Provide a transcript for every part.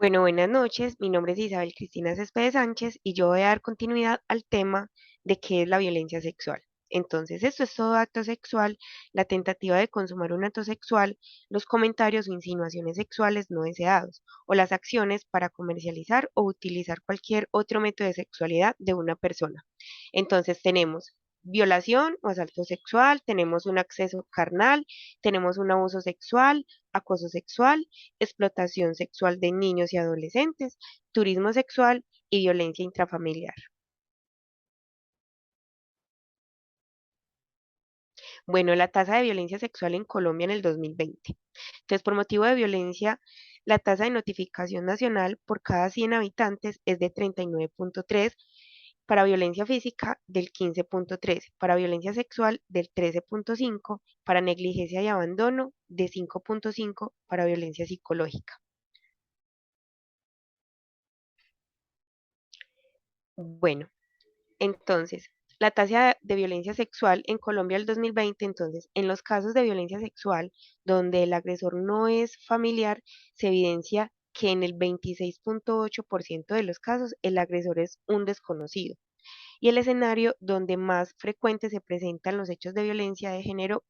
Bueno, buenas noches. Mi nombre es Isabel Cristina Céspedes Sánchez y yo voy a dar continuidad al tema de qué es la violencia sexual. Entonces, esto es todo acto sexual, la tentativa de consumar un acto sexual, los comentarios o insinuaciones sexuales no deseados, o las acciones para comercializar o utilizar cualquier otro método de sexualidad de una persona. Entonces, tenemos violación o asalto sexual, tenemos un acceso carnal, tenemos un abuso sexual, acoso sexual, explotación sexual de niños y adolescentes, turismo sexual y violencia intrafamiliar. Bueno, la tasa de violencia sexual en Colombia en el 2020. Entonces, por motivo de violencia, la tasa de notificación nacional por cada 100 habitantes es de 39,3, para violencia física del 15,3, para violencia sexual del 13,5, para negligencia y abandono de 5,5, para violencia psicológica. Bueno, entonces, la tasa de violencia sexual en Colombia del 2020, entonces, en los casos de violencia sexual donde el agresor no es familiar, se evidencia que en el 26,8% de los casos el agresor es un desconocido. Y el escenario donde más frecuente se presentan los hechos de violencia de género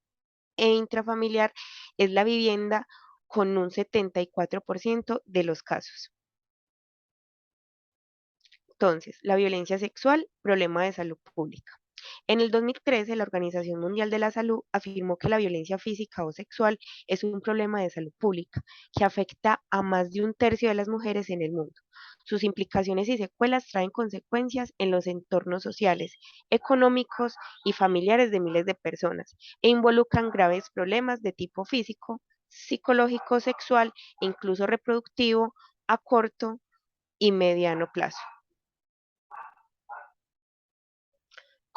e intrafamiliar es la vivienda con un 74% de los casos. Entonces, la violencia sexual, problema de salud pública. En el 2013, la Organización Mundial de la Salud afirmó que la violencia física o sexual es un problema de salud pública que afecta a más de un tercio de las mujeres en el mundo. Sus implicaciones y secuelas traen consecuencias en los entornos sociales, económicos y familiares de miles de personas e involucran graves problemas de tipo físico, psicológico, sexual e incluso reproductivo a corto y mediano plazo.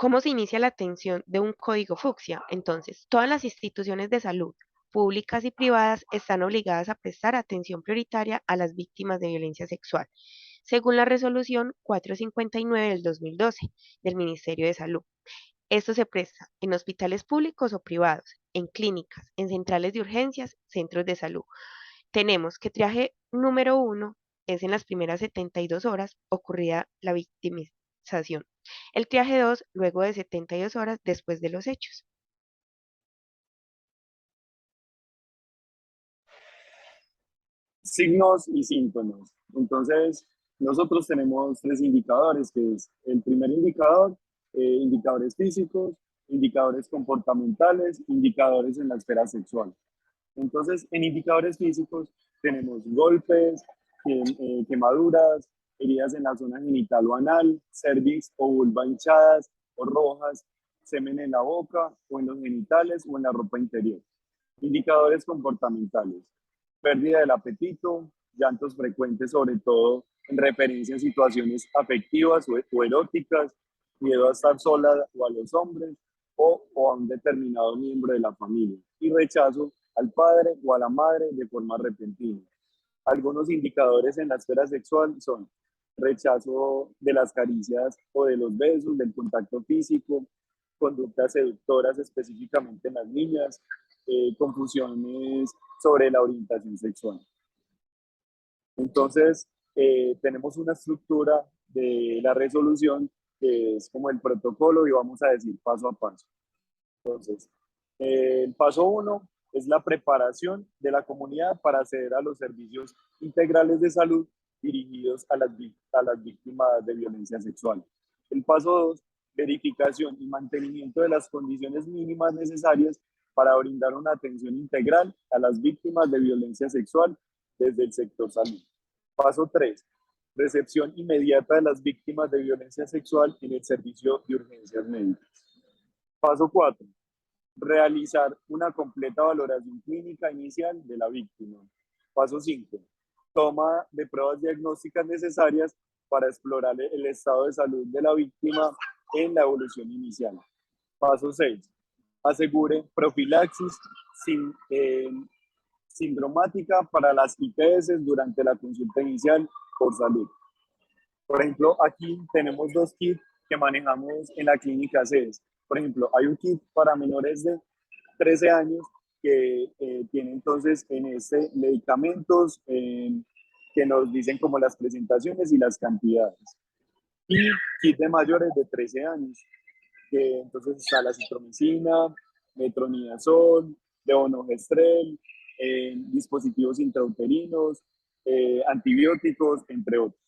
¿Cómo se inicia la atención de un código fucsia? Entonces, todas las instituciones de salud, públicas y privadas, están obligadas a prestar atención prioritaria a las víctimas de violencia sexual, según la resolución 459 del 2012 del Ministerio de Salud. Esto se presta en hospitales públicos o privados, en clínicas, en centrales de urgencias, centros de salud. Tenemos que triaje número uno es en las primeras 72 horas ocurrida la victimización. El triaje 2 luego de 72 horas después de los hechos. Signos y síntomas. Entonces, nosotros tenemos tres indicadores, que es el primer indicador, indicadores físicos, indicadores comportamentales, indicadores en la esfera sexual. Entonces, en indicadores físicos tenemos golpes, quemaduras, heridas en la zona genital o anal, cervix o vulva hinchadas o rojas, semen en la boca o en los genitales o en la ropa interior. Indicadores comportamentales: pérdida del apetito, llantos frecuentes, sobre todo en referencia a situaciones afectivas o eróticas, miedo a estar sola o a los hombres o a un determinado miembro de la familia, y rechazo al padre o a la madre de forma repentina. Algunos indicadores en la esfera sexual son rechazo de las caricias o de los besos, del contacto físico, conductas seductoras específicamente en las niñas, confusiones sobre la orientación sexual. Entonces, tenemos una estructura de la resolución que es como el protocolo y vamos a decir paso a paso. Entonces, el paso uno es la preparación de la comunidad para acceder a los servicios integrales de salud dirigidos a las víctimas de violencia sexual. El paso dos, verificación y mantenimiento de las condiciones mínimas necesarias para brindar una atención integral a las víctimas de violencia sexual desde el sector salud. Paso 3, recepción inmediata de las víctimas de violencia sexual en el servicio de urgencias médicas. Paso 4, realizar una completa valoración clínica inicial de la víctima. Paso 5, toma de pruebas diagnósticas necesarias para explorar el estado de salud de la víctima en la evolución inicial. Paso 6, asegure profilaxis sin, sindromática para las IPS durante la consulta inicial por salud. Por ejemplo, aquí tenemos dos kits que manejamos en la clínica CES. Por ejemplo, hay un kit para menores de 13 años que tiene entonces en este medicamentos que que nos dicen como las presentaciones y las cantidades. Y kit de mayores de 13 años, que entonces está la citromicina, metronidazol, levonorgestrel, dispositivos intrauterinos, antibióticos, entre otros.